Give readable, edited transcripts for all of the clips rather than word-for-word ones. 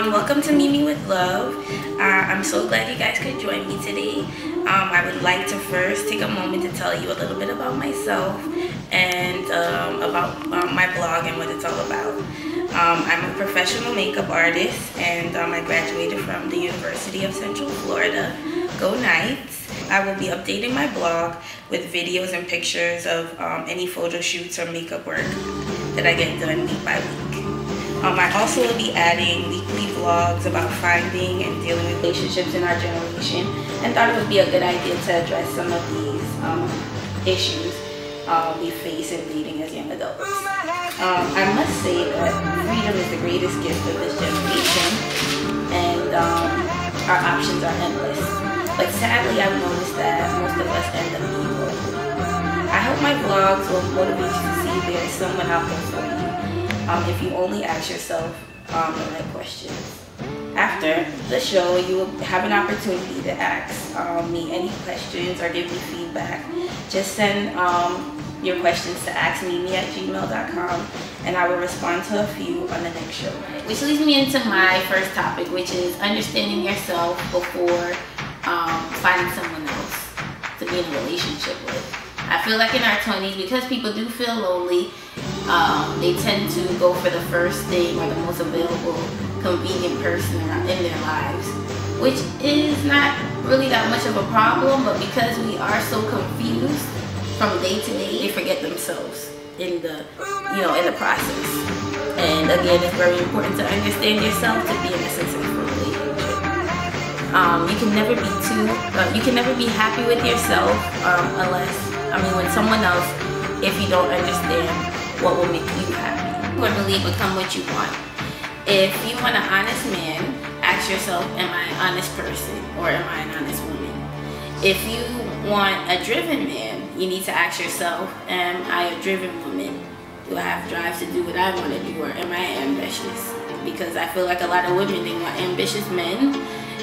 Welcome to MeMee with Love. I'm so glad you guys could join me today. I would like to first take a moment to tell you a little bit about myself and about my blog and what it's all about. I'm a professional makeup artist, and I graduated from the University of Central Florida. Go Knights! I will be updating my blog with videos and pictures of any photo shoots or makeup work that I get done week by week. I also will be adding weekly vlogs about finding and dealing with relationships in our generation, and thought it would be a good idea to address some of these issues we face in dating as young adults. I must say that freedom is the greatest gift of this generation, and our options are endless. But sadly, I've noticed that most of us end up being lonely. I hope my vlogs will motivate you to see there is someone out there for you. If you only ask yourself the right questions. After the show, you will have an opportunity to ask me any questions or give me feedback. Just send your questions to askmeme@gmail.com, and I will respond to a few on the next show. Which leads me into my first topic, which is understanding yourself before finding someone else to be in a relationship with. I feel like in our 20s, because people do feel lonely, they tend to go for the first thing or the most available, convenient person in their lives, which is not really that much of a problem, but because we are so confused from day to day, they forget themselves in the process. And again, it's very important to understand yourself to be in a successful relationship. You can never be happy with yourself with someone else, if you don't understand what will make you happy. Importantly, become what you want. If you want an honest man, ask yourself, am I an honest person or am I an honest woman? If you want a driven man, you need to ask yourself, am I a driven woman? Do I have drive to do what I want to do, or am I ambitious? Because I feel like a lot of women, they want ambitious men,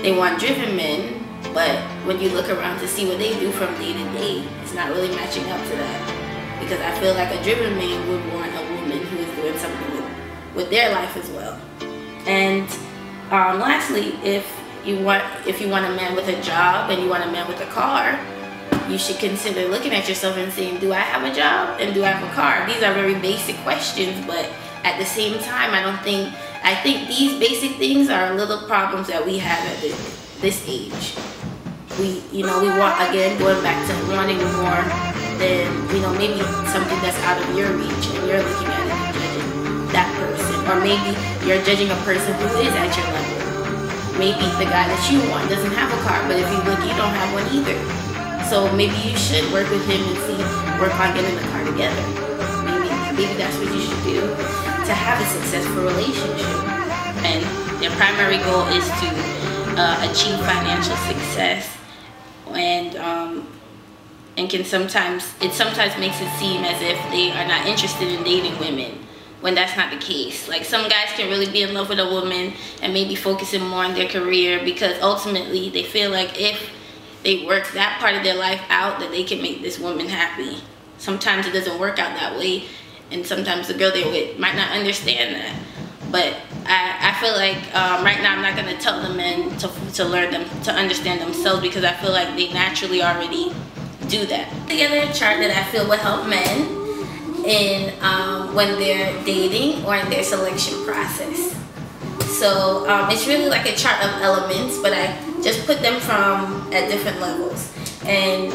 they want driven men, but when you look around to see what they do from day to day, it's not really matching up to that. Because I feel like a driven man would want a woman who is doing something with their life as well. And lastly, if you want a man with a job and you want a man with a car, you should consider looking at yourself and saying, do I have a job and do I have a car? These are very basic questions, but at the same time, I think these basic things are little problems that we have at this age. We want, again, going back to wanting more than, maybe something that's out of your reach, and you're looking at it and judging that person. Or maybe you're judging a person who is at your level. Maybe the guy that you want doesn't have a car, but if you look, you don't have one either. So maybe you should work with him and work on getting a car together. Maybe that's what you should do to have a successful relationship. And their primary goal is to achieve financial success, and sometimes makes it seem as if they are not interested in dating women, when that's not the case. Like, some guys can really be in love with a woman and maybe focusing more on their career, because ultimately they feel like if they work that part of their life out, that they can make this woman happy. Sometimes it doesn't work out that way, and sometimes the girl they're with might not understand that. But I feel like right now I'm not going to tell the men to understand themselves, because I feel like they naturally already do that. Together a chart that I feel will help men in when they're dating or in their selection process. So it's really like a chart of elements, but I just put them at different levels. And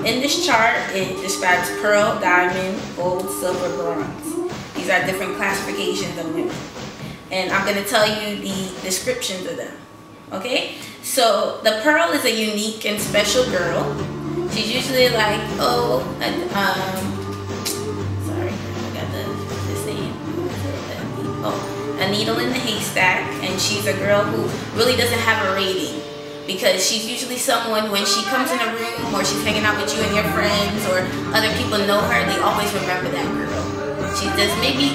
in this chart, it describes pearl, diamond, gold, silver, bronze. These are different classifications of women. And I'm going to tell you the descriptions of them. Okay? So the pearl is a unique and special girl. She's usually like, a needle in the haystack, and she's a girl who really doesn't have a rating, because she's usually someone, when she comes in a room or she's hanging out with you and your friends, or other people know her, they always remember that girl.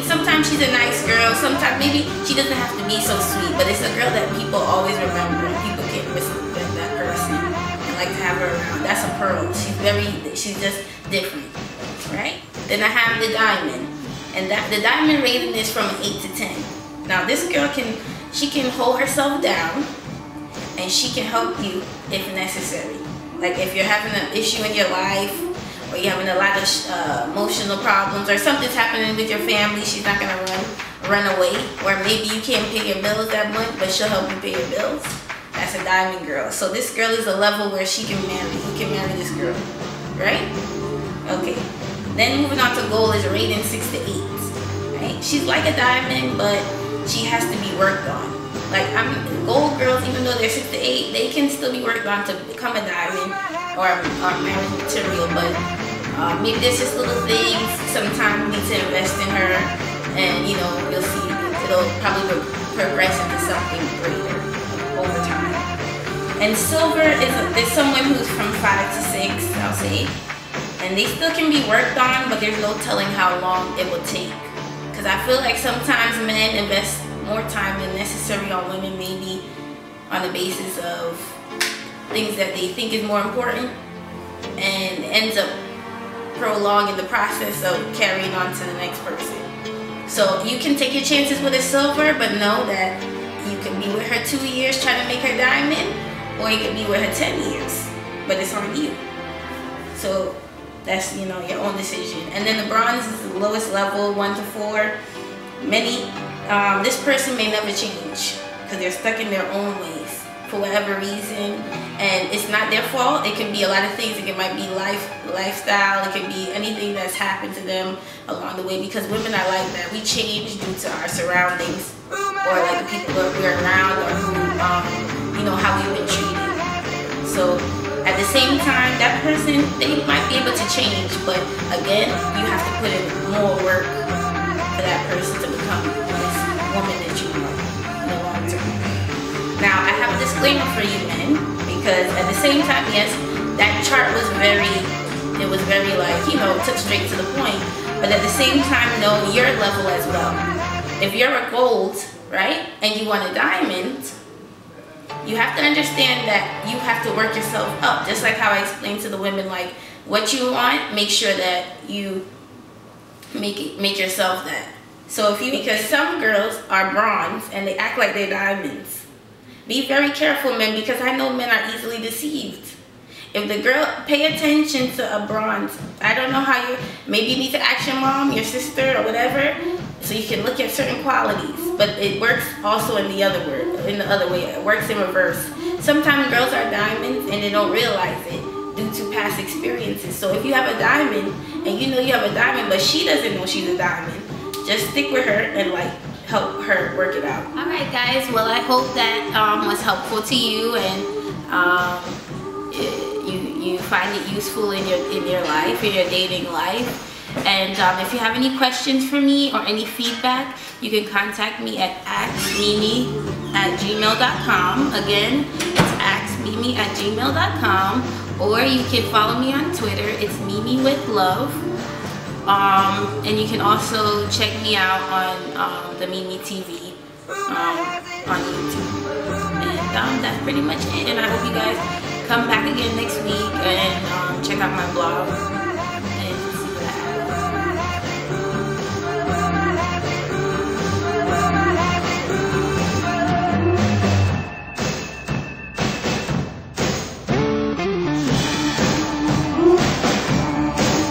Sometimes she's a nice girl, sometimes maybe she doesn't have to be so sweet, but it's a girl that people always remember, and people can't respect that person and like to have her around. That's a pearl. She's just different, right? Then I have the diamond, and the diamond rating is from 8 to 10. Now this girl can she can hold herself down and she can help you if necessary. Like if you're having an issue in your life, or you're having a lot of emotional problems, or something's happening with your family, she's not gonna run away. Or maybe you can't pay your bills that month, but she'll help you pay your bills. That's a diamond girl. So this girl is a level where she can marry. You can marry this girl, right? Okay. Then moving on to gold is rating 6 to 8. Right? She's like a diamond, but she has to be worked on. Like gold girls, even though they're 6 to 8, they can still be worked on to become a diamond or marriage material. But maybe there's just little things. Sometimes you need to invest in her, and you know you'll see it'll probably progress into something greater over time. And silver is someone who's from 5 to 6, I'll say, and they still can be worked on, but there's no telling how long it will take. Because I feel like sometimes men invest more time than necessary on women, maybe on the basis of things that they think is more important, and ends up prolonging the process of carrying on to the next person. So you can take your chances with a silver, but know that you can be with her 2 years trying to make her diamond, or you can be with her 10 years, but it's on you. So that's, you know, your own decision. And then the bronze is the lowest level, 1 to 4. This person may never change because they're stuck in their own ways for whatever reason, and it's not their fault. It can be a lot of things. It might be lifestyle. It can be anything that's happened to them along the way, because women are like that. We change due to our surroundings, or like the people that we're around, or who, you know, how we've been treated. So at the same time, that person, they might be able to change, but again, you have to put in more work for that person to become this woman that you want in the long term. Now, I have a disclaimer for you men, because at the same time, yes, that chart was very like, you know, took straight to the point, but at the same time, know your level as well. If you're a gold, right, and you want a diamond, you have to understand that you have to work yourself up. Just like how I explained to the women, like what you want, make sure that you make yourself that. So because some girls are bronze and they act like they're diamonds. Be very careful, men, because I know men are easily deceived. If the girl, pay attention to a bronze. I don't know how maybe you need to ask your mom, your sister, or whatever, so you can look at certain qualities. But it works also in the other way. It works in reverse. Sometimes girls are diamonds and they don't realize it due to past experiences. So if you have a diamond and you know you have a diamond, but she doesn't know she's a diamond, just stick with her and like help her work it out. All right, guys. Well, I hope that was helpful to you, and you find it useful in your life, in your dating life. And if you have any questions for me or any feedback, you can contact me at axmeme@gmail.com. Again, it's axmeme@gmail.com, or you can follow me on Twitter. It's MeMee with Love. And you can also check me out on the MeMee TV on YouTube. And that's pretty much it. And I hope you guys come back again next week and check out my blog.